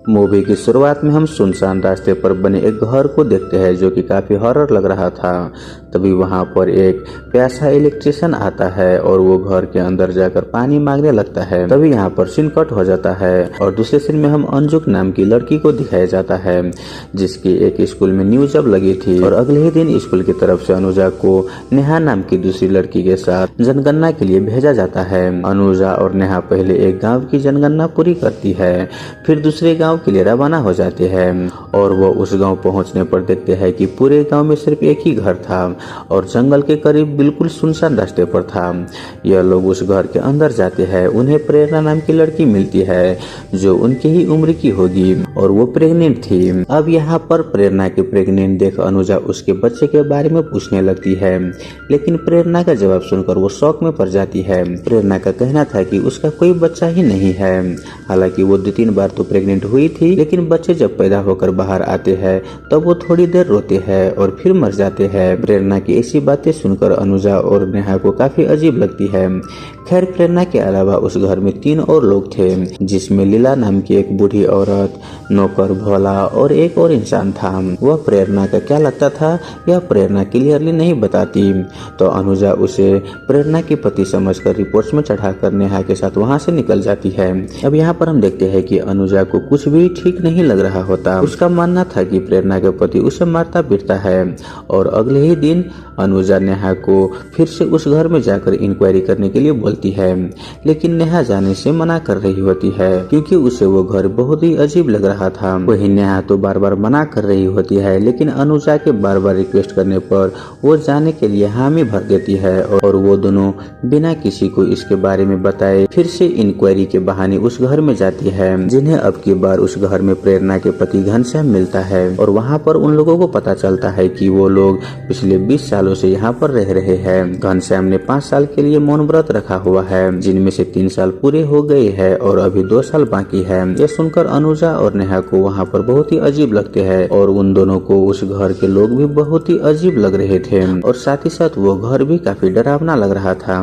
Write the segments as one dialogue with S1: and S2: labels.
S1: Movie की शुरुआत में हम सुनसान रास्ते पर बने एक घर को देखते हैं जो कि काफी हॉरर लग रहा था। तभी वहां पर एक प्यासा इलेक्ट्रिशियन आता है और वो घर के अंदर जाकर पानी मांगने लगता है। तभी यहाँ पर सीन कट हो जाता है और दूसरे सीन में हम अंजुक नाम की लड़की को दिखाया जाता है जिसकी एक स्कूल में न्यूज जब लगी थी और अगले ही दिन स्कूल की तरफ से अनुजा को नेहा नाम की दूसरी लड़की के साथ जनगणना के लिए भेजा जाता है। अनुजा और नेहा पहले एक गाँव की जनगणना पूरी करती है, फिर दूसरे गाँव के लिए रवाना हो जाते हैं और वो उस गाँव पहुँचने पर देखते हैं कि पूरे गाँव में सिर्फ एक ही घर था और जंगल के करीब बिल्कुल सुनसान रास्ते पर था। यह लोग उस घर के अंदर जाते हैं। उन्हें प्रेरणा नाम की लड़की मिलती है जो उनकी ही उम्र की होगी और वो प्रेग्नेंट थी। अब यहाँ पर प्रेरणा के प्रेग्नेंट देख अनुजा उसके बच्चे के बारे में पूछने लगती है, लेकिन प्रेरणा का जवाब सुनकर वो शौक में पड़ जाती है। प्रेरणा का कहना था कि उसका कोई बच्चा ही नहीं है। हालांकि वो 2-3 बार तो प्रेग्नेंट हुई थी, लेकिन बच्चे जब पैदा होकर बाहर आते हैं तब वो थोड़ी देर रोते हैं और फिर मर जाते हैं। प्रेरणा की ऐसी बातें सुनकर अनुजा और नेहा को काफी अजीब लगती है। खैर, प्रेरणा के अलावा उस घर में 3 और लोग थे जिसमें लीला नाम की एक बूढ़ी औरत, नौकर भोला और एक और इंसान था। वह प्रेरणा का क्या लगता था यह प्रेरणा क्लियरली नहीं बताती, तो अनुजा उसे प्रेरणा के पति समझकर रिपोर्ट्स में चढ़ाकर नेहा के साथ वहां से निकल जाती है। अब यहाँ पर हम देखते हैं कि अनुजा को कुछ भी ठीक नहीं लग रहा होता। उसका मानना था कि प्रेरणा के पति उसे मारता पीटता है और अगले ही दिन अनुजा नेहा को फिर से उस घर में जाकर इंक्वायरी करने के लिए बोलती है, लेकिन नेहा जाने से मना कर रही होती है क्योंकि उसे वो घर बहुत ही अजीब लग रहा था। वही नेहा तो बार बार मना कर रही होती है, लेकिन अनुजा के बार बार रिक्वेस्ट करने पर वो जाने के लिए हामी भर देती है और वो दोनों बिना किसी को इसके बारे में बताए फिर से इंक्वायरी के बहाने उस घर में जाती है, जिन्हें अब की बार उस घर में प्रेरणा के पति घनश्याम मिलता है और वहाँ पर उन लोगों को पता चलता है कि वो लोग पिछले 20 सालों से यहाँ पर रह रहे हैं। घनश्याम ने 5 साल के लिए मौन व्रत रखा हुआ है, जिनमें से 3 साल पूरे हो गए हैं और अभी 2 साल बाकी है। यह सुनकर अनुजा और नेहा को वहाँ पर बहुत ही अजीब लगते हैं और उन दोनों को उस घर के लोग भी बहुत ही अजीब लग रहे थे और साथ ही साथ वो घर भी काफी डरावना लग रहा था।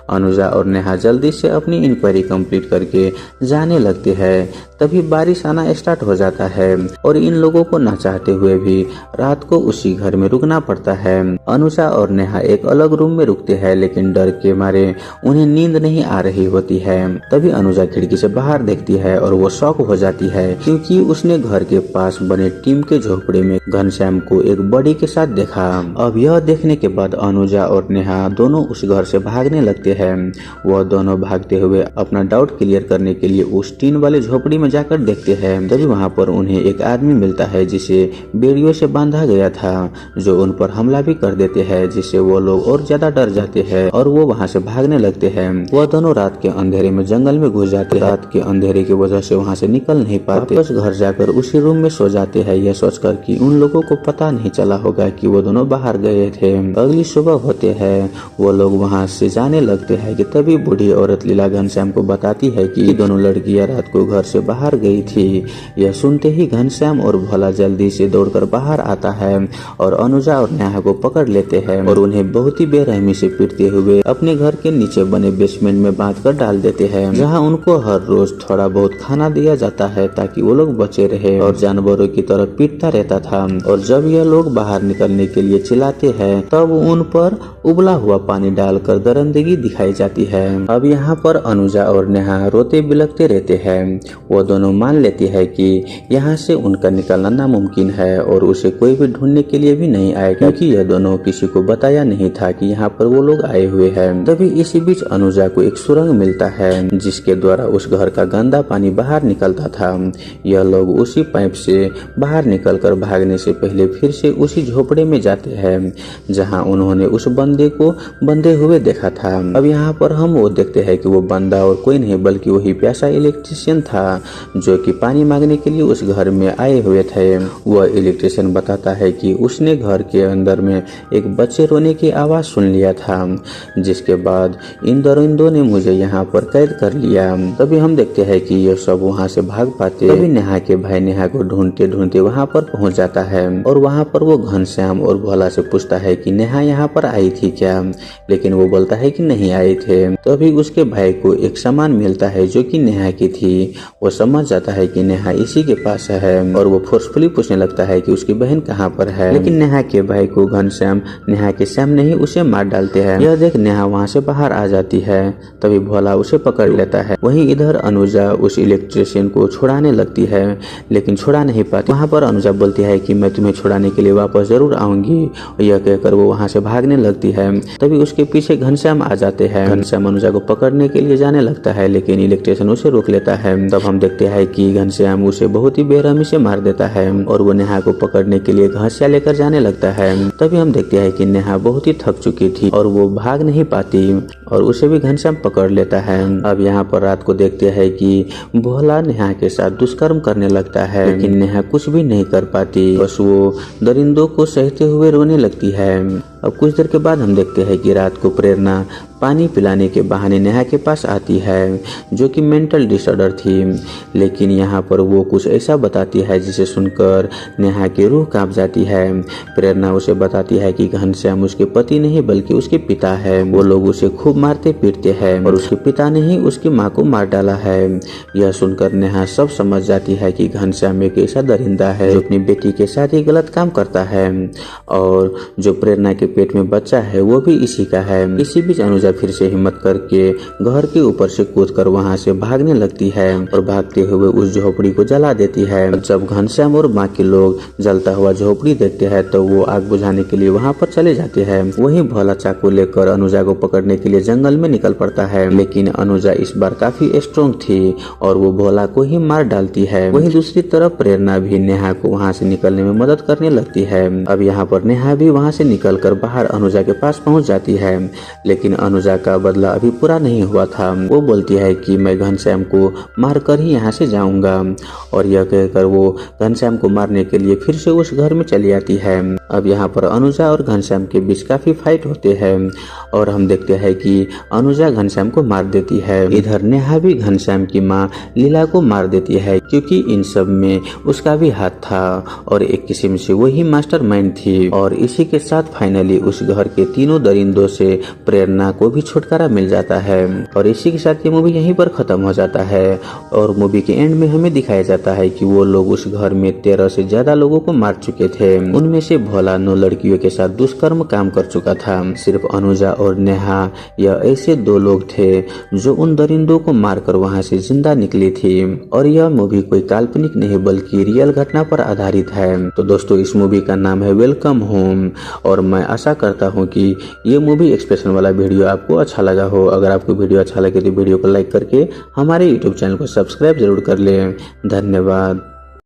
S1: अनुजा और नेहा जल्दी से अपनी इंक्वायरी कंप्लीट करके जाने लगते हैं। तभी बारिश आना स्टार्ट हो जाता है और इन लोगों को ना चाहते हुए भी रात को उसी घर में रुकना पड़ता है। अनुजा और नेहा एक अलग रूम में रुकते हैं, लेकिन डर के मारे उन्हें नींद नहीं आ रही होती है। तभी अनुजा खिड़की से बाहर देखती है और वो शॉक हो जाती है क्योंकि उसने घर के पास बने टीम के झोपड़े में घनश्याम को एक बॉडी के साथ देखा। अब यह देखने के बाद अनुजा और नेहा दोनों उस घर से भागने लगते हैं। वह दोनों भागते हुए अपना डाउट क्लियर करने के लिए उस टीन वाले झोपड़ी में जाकर देखते हैं। तभी वहाँ पर उन्हें एक आदमी मिलता है जिसे बेड़ियों से बांधा गया था, जो उन पर हमला भी कर देते हैं, जिससे वो लोग और ज्यादा डर जाते हैं और वो वहाँ से भागने लगते हैं। वह दोनों रात के अंधेरे में जंगल में घुस जाते हैं। रात के अंधेरे की वजह से वहाँ से निकल नहीं पाते। वापस घर जाकर उसी रूम में सो जाते हैं, यह सोचकर कि उन लोगों को पता नहीं चला होगा कि वो दोनों बाहर गए थे। अगली सुबह होते हैं वो लोग वहाँ से जाने लगते हैं कि तभी बूढ़ी औरत लीला घनश्याम को बताती है कि दोनों लड़कियां रात को घर से बाहर गई थी। यह सुनते ही घनश्याम और भोला जल्दी से दौड़कर बाहर आता है और अनुजा और नेहा को पकड़ लेते हैं और उन्हें बहुत ही बेरहमी से पीटते हुए अपने घर के नीचे बने बेसमेंट में बांधकर डाल देते हैं, जहां उनको हर रोज थोड़ा बहुत खाना दिया जाता है ताकि वो लोग बचे रहे और जानवरों की तरह पीटता रहता था। और जब यह लोग बाहर निकलने के लिए चिल्लाते हैं तब उन पर उबला हुआ पानी डालकर दरिंदगी दिखाई जाती है। अब यहाँ पर अनुजा और नेहा रोते बिलखते रहते हैं। वो दोनों मान लेती है कि यहाँ से उनका निकलना नामुमकिन है और उसे कोई भी ढूंढने के लिए भी नहीं आएगा क्योंकि यह दोनों किसी को बताया नहीं था कि यहाँ पर वो लोग आए हुए हैं। तभी इसी बीच अनुजा को एक सुरंग मिलता है जिसके द्वारा उस घर का गंदा पानी बाहर निकलता था। यह लोग उसी पाइप से बाहर निकलकर भागने से पहले फिर से उसी झोपड़े में जाते हैं जहाँ उन्होंने उस बंदे को बंधे हुए देखा था। अब यहाँ पर हम वो देखते हैं कि वो बंदा और कोई नहीं बल्कि वही प्यासा इलेक्ट्रिशियन था जो कि पानी मांगने के लिए उस घर में आए हुए थे। वह इलेक्ट्रिशियन बताता है कि उसने घर के अंदर में एक बच्चे रोने की आवाज सुन लिया था, जिसके बाद इन इन दरिंदों ने मुझे यहाँ पर कैद कर लिया। तभी हम देखते हैं कि ये सब वहाँ से भाग पाते। तभी नेहा के भाई नेहा को ढूंढते ढूंढते वहाँ पर पहुँच जाता है और वहाँ पर वो घनश्याम और भोला से पूछता है कि नेहा यहाँ पर आई थी क्या, लेकिन वो बोलता है कि नहीं आए थे। तभी उसके भाई को एक सामान मिलता है जो कि नेहा की थी। वो समझ जाता है कि नेहा इसी के पास है और वो फोर्सफुली पूछने लगता है कि उसकी बहन कहाँ पर है, लेकिन नेहा के भाई को घनश्याम नेहा के सामने ही उसे मार डालते हैं। यह देख नेहा वहाँ से बाहर आ जाती है। तभी भोला उसे पकड़ लेता है। वहीं इधर अनुजा उस इलेक्ट्रिशियन को छुड़ाने लगती है, लेकिन छुड़ा नहीं पाती। वहाँ पर अनुजा बोलती है कि मैं तुम्हें छुड़ाने के लिए वापस जरूर आऊंगी, और यह कहकर वो वहाँ से भागने लगती है। तभी उसके पीछे घनश्याम आ जाते हैं। घनश्याम अनुजा को पकड़ने के लिए जाने लगता है, लेकिन इलेक्ट्रिशियन उसे रोक लेता है। तब हम देखते हैं कि घनश्याम उसे बहुत ही बेरहमी से मार देता है और वो नेहा को पकड़ने के लिए घासियां लेकर जाने लगता है। तभी हम देखते हैं कि नेहा बहुत ही थक चुकी थी और वो भाग नहीं पाती और उसे भी घनश्याम पकड़ लेता है। अब यहाँ पर रात को देखते हैं कि भोला नेहा के साथ दुष्कर्म करने लगता है, लेकिन नेहा कुछ भी नहीं कर पाती, बस वो दरिंदों को सहते हुए रोने लगती है। अब कुछ देर के बाद हम देखते हैं कि रात को प्रेरणा पानी पिलाने के बहाने नेहा के पास आती है, जो कि मेंटल डिसऑर्डर थी, लेकिन यहाँ पर वो कुछ ऐसा बताती है जिसे सुनकर नेहा की रूह कांप जाती है। प्रेरणा उसे बताती है कि घनश्याम उसके पति नहीं बल्कि उसके पिता है। वो लोग उसे खूब मारते पीटते हैं और उसके पिता ने ही उसकी माँ को मार डाला है। यह सुनकर नेहा सब समझ जाती है कि घनश्याम एक ऐसा दरिंदा है जो अपनी बेटी के साथ ही गलत काम करता है, और जो प्रेरणा के पेट में बच्चा है वो भी इसी का है। इसी बीच अनुजा फिर से हिम्मत करके घर के ऊपर से कूदकर वहां से भागने लगती है और भागते हुए उस झोपड़ी को जला देती है। जब घनश्याम और बाकी लोग जलता हुआ झोपड़ी देखते हैं तो वो आग बुझाने के लिए वहां पर चले जाते हैं। वहीं भोला चाकू लेकर अनुजा को पकड़ने के लिए जंगल में निकल पड़ता है, लेकिन अनुजा इस बार काफी स्ट्रॉन्ग थी और वो भोला को ही मार डालती है। वहीं दूसरी तरफ प्रेरणा भी नेहा को वहाँ से निकलने में मदद करने लगती है। अब यहाँ पर नेहा भी वहाँ से निकलकर बाहर अनुजा के पास पहुँच जाती है, लेकिन अनुजा का बदला अभी पूरा नहीं हुआ था। वो बोलती है कि मैं घनश्याम को मारकर ही यहाँ से जाऊंगा, और यह कहकर वो घनश्याम को मारने के लिए फिर से उस घर में चली आती है। अब यहाँ पर अनुजा और घनश्याम के बीच काफी फाइट होते हैं और हम देखते हैं कि अनुजा घनश्याम को मार देती है। इधर नेहा भी घनश्याम की माँ लीला को मार देती है, क्योंकि इन सब में उसका भी हाथ था और एक किस्म से वही मास्टरमाइंड थी। और इसी के साथ फाइनली उस घर के तीनों दरिंदों से प्रेरणा को भी छुटकारा मिल जाता है। और इसी के साथ ये मूवी यहीं पर खत्म हो जाता है और मूवी के एंड में हमें दिखाया जाता है कि वो लोग उस घर में 13 से ज्यादा लोगों को मार चुके थे। उनमें से भोला 9 लड़कियों के साथ दुष्कर्म काम कर चुका था। सिर्फ अनुजा और नेहा यह ऐसे 2 लोग थे जो उन दरिंदों को मारकर वहां से जिंदा निकली थी। और यह मूवी कोई काल्पनिक नहीं बल्कि रियल घटना पर आधारित है। तो दोस्तों, इस मूवी का नाम है वेलकम होम, और मैं आशा करता हूँ कि ये मूवी एक्सप्रेशन वाला वीडियो आपको अच्छा लगा हो। अगर आपको वीडियो अच्छा लगे तो वीडियो को लाइक करके हमारे यूट्यूब चैनल को सब्सक्राइब जरूर कर लें। धन्यवाद।